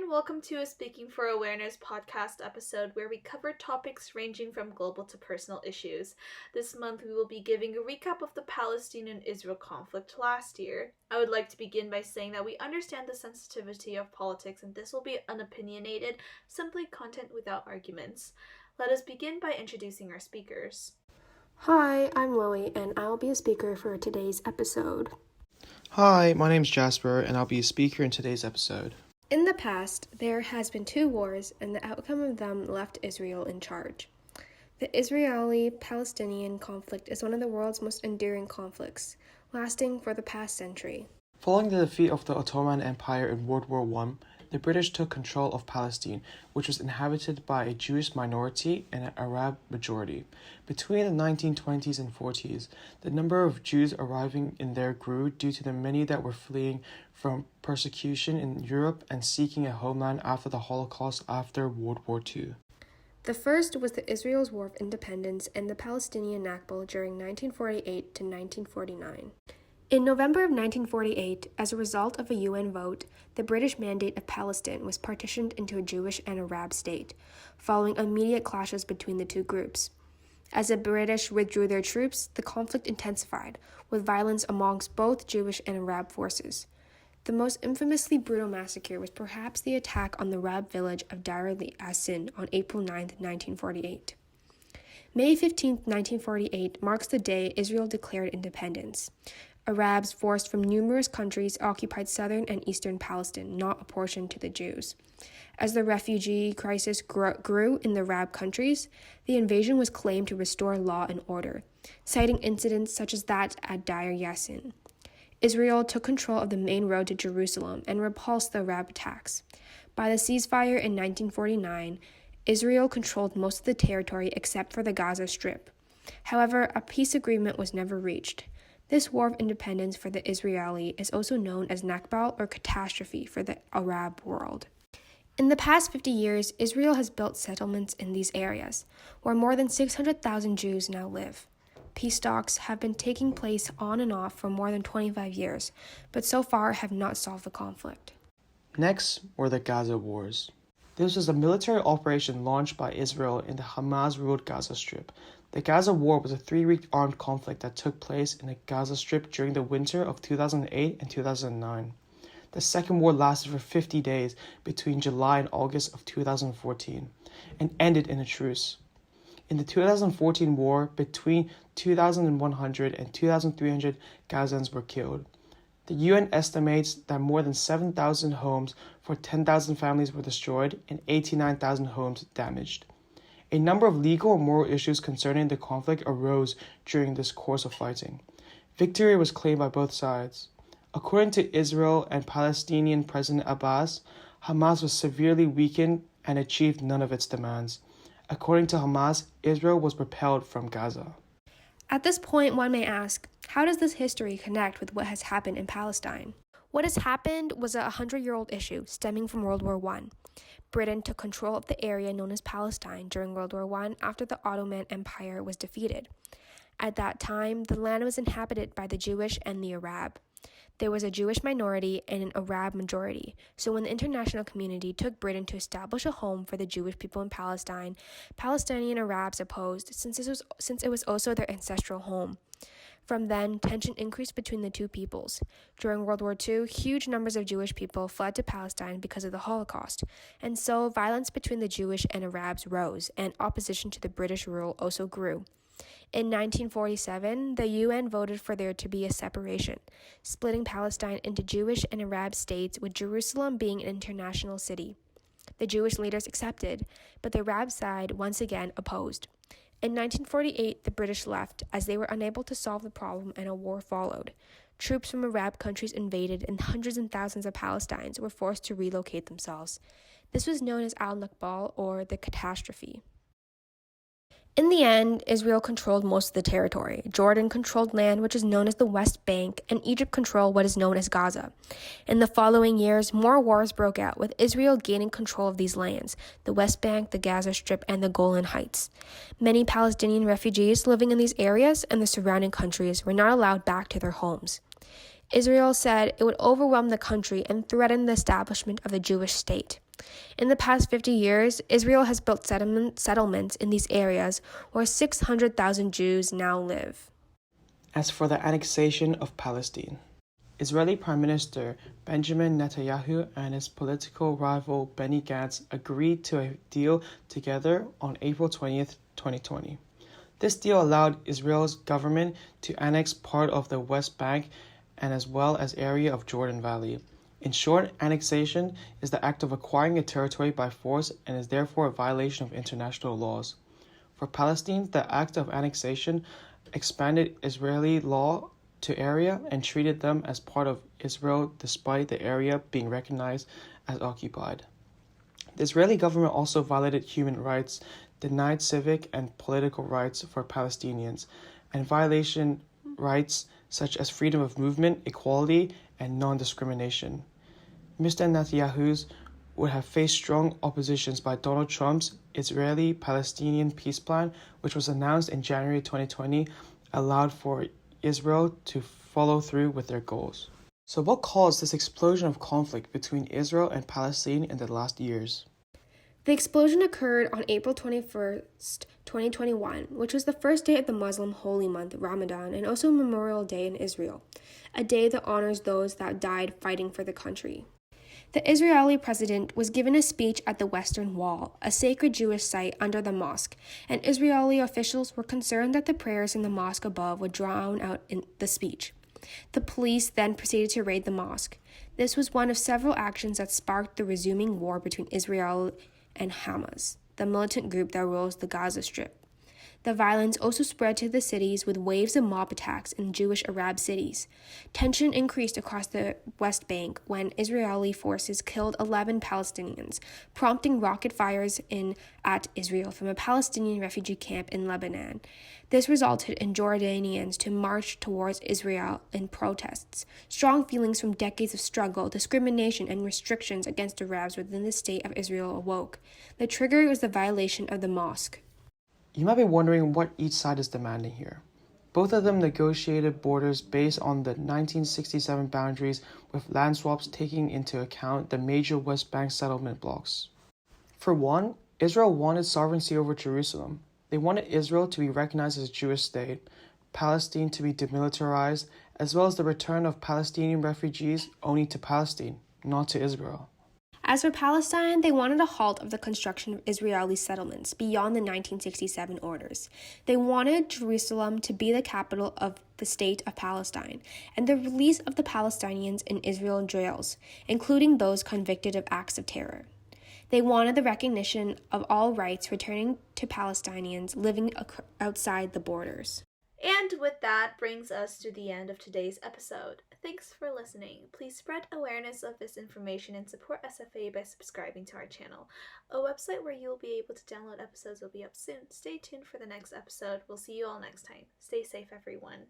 and welcome to a Speaking for Awareness podcast episode where we cover topics ranging from global to personal issues. This month we will be giving a recap of the Palestinian-Israel conflict last year. I would like to begin by saying that we understand the sensitivity of politics and this will be unopinionated, simply content without arguments. Let us begin by introducing our speakers. Hi, I'm Lily and I'll be a speaker for today's episode. Hi, my name's Jasper and I'll be a speaker in today's episode. In the past, there has been 2 wars and the outcome of them left Israel in charge. The Israeli-Palestinian conflict is one of the world's most enduring conflicts, lasting for the past century. Following the defeat of the Ottoman Empire in World War I, the British took control of Palestine, which was inhabited by a Jewish minority and an Arab majority. Between the 1920s and 40s, the number of Jews arriving in there grew due to the many that were fleeing from persecution in Europe and seeking a homeland after the Holocaust after World War II. The first was the Israel's War of Independence and the Palestinian Nakba during 1948 to 1949. In November of 1948, as a result of a UN vote, the British Mandate of Palestine was partitioned into a Jewish and Arab state, following immediate clashes between the 2 groups. As the British withdrew their troops, the conflict intensified, with violence amongst both Jewish and Arab forces. The most infamously brutal massacre was perhaps the attack on the Arab village of Deir al-Yassin on April 9, 1948. May 15, 1948 marks the day Israel declared independence. Arabs forced from numerous countries occupied southern and eastern Palestine, not apportioned to the Jews. As the refugee crisis grew in the Arab countries, the invasion was claimed to restore law and order, citing incidents such as that at Deir Yassin. Israel took control of the main road to Jerusalem and repulsed the Arab attacks. By the ceasefire in 1949, Israel controlled most of the territory except for the Gaza Strip. However, a peace agreement was never reached. This war of independence for the Israeli is also known as Nakba or catastrophe for the Arab world. In the past 50 years, Israel has built settlements in these areas, where more than 600,000 Jews now live. Peace talks have been taking place on and off for more than 25 years, but so far have not solved the conflict. Next were the Gaza Wars. This was a military operation launched by Israel in the Hamas-ruled Gaza Strip. The Gaza War was a 3-week armed conflict that took place in the Gaza Strip during the winter of 2008 and 2009. The second war lasted for 50 days between July and August of 2014 and ended in a truce. In the 2014 war, between 2,100 and 2,300 Gazans were killed. The UN estimates that more than 7,000 homes for 10,000 families were destroyed and 89,000 homes damaged. A number of legal and moral issues concerning the conflict arose during this course of fighting. Victory was claimed by both sides. According to Israel and Palestinian President Abbas, Hamas was severely weakened and achieved none of its demands. According to Hamas, Israel was repelled from Gaza. At this point, one may ask, how does this history connect with what has happened in Palestine? What has happened was a 100-year-old issue stemming from World War I. Britain took control of the area known as Palestine during World War I after the Ottoman Empire was defeated. At that time, the land was inhabited by the Jewish and the Arab. There was a Jewish minority and an Arab majority, so when the international community took Britain to establish a home for the Jewish people in Palestine, Palestinian Arabs opposed since it was also their ancestral home. From then, tension increased between the 2 peoples. During World War II, huge numbers of Jewish people fled to Palestine because of the Holocaust, and so violence between the Jewish and Arabs rose, and opposition to the British rule also grew. In 1947, the UN voted for there to be a separation, splitting Palestine into Jewish and Arab states, with Jerusalem being an international city. The Jewish leaders accepted, but the Arab side once again opposed. In 1948, the British left as they were unable to solve the problem and a war followed. Troops from Arab countries invaded and hundreds and thousands of Palestinians were forced to relocate themselves. This was known as al-Nakba or the catastrophe. In the end, Israel controlled most of the territory. Jordan controlled land which is known as the West Bank, and Egypt controlled what is known as Gaza. In the following years, more wars broke out, with Israel gaining control of these lands, the West Bank, the Gaza Strip, and the Golan Heights. Many Palestinian refugees living in these areas and the surrounding countries were not allowed back to their homes. Israel said it would overwhelm the country and threaten the establishment of the Jewish state. In the past 50 years, Israel has built settlements in these areas where 600,000 Jews now live. As for the annexation of Palestine, Israeli Prime Minister Benjamin Netanyahu and his political rival Benny Gantz agreed to a deal together on April 20th, 2020. This deal allowed Israel's government to annex part of the West Bank and as well as area of Jordan Valley. In short, annexation is the act of acquiring a territory by force and is therefore a violation of international laws. For Palestine, the act of annexation expanded Israeli law to area and treated them as part of Israel despite the area being recognized as occupied. The Israeli government also violated human rights, denied civic and political rights for Palestinians, and violation rights such as freedom of movement, equality, and non-discrimination. Mr. Netanyahu would have faced strong oppositions by Donald Trump's Israeli-Palestinian peace plan, which was announced in January 2020, allowed for Israel to follow through with their goals. So what caused this explosion of conflict between Israel and Palestine in the last years? The explosion occurred on April 21st, 2021, which was the first day of the Muslim holy month, Ramadan, and also Memorial Day in Israel, a day that honors those that died fighting for the country. The Israeli president was given a speech at the Western Wall, a sacred Jewish site under the mosque, and Israeli officials were concerned that the prayers in the mosque above would drown out in the speech. The police then proceeded to raid the mosque. This was one of several actions that sparked the resuming war between Israel and Hamas, the militant group that rules the Gaza Strip. The violence also spread to the cities with waves of mob attacks in Jewish Arab cities. Tension increased across the West Bank when Israeli forces killed 11 Palestinians, prompting rocket fires at Israel from a Palestinian refugee camp in Lebanon. This resulted in Jordanians to march towards Israel in protests. Strong feelings from decades of struggle, discrimination, and restrictions against Arabs within the state of Israel awoke. The trigger was the violation of the mosque. You might be wondering what each side is demanding here. Both of them negotiated borders based on the 1967 boundaries, with land swaps taking into account the major West Bank settlement blocks. For one, Israel wanted sovereignty over Jerusalem. They wanted Israel to be recognized as a Jewish state, Palestine to be demilitarized, as well as the return of Palestinian refugees only to Palestine, not to Israel. As for Palestine, they wanted a halt of the construction of Israeli settlements beyond the 1967 orders. They wanted Jerusalem to be the capital of the state of Palestine, and the release of the Palestinians in Israel jails, including those convicted of acts of terror. They wanted the recognition of all rights returning to Palestinians living outside the borders. And with that brings us to the end of today's episode. Thanks for listening. Please spread awareness of this information and support SFA by subscribing to our channel. A website where you'll be able to download episodes will be up soon. Stay tuned for the next episode. We'll see you all next time. Stay safe, everyone.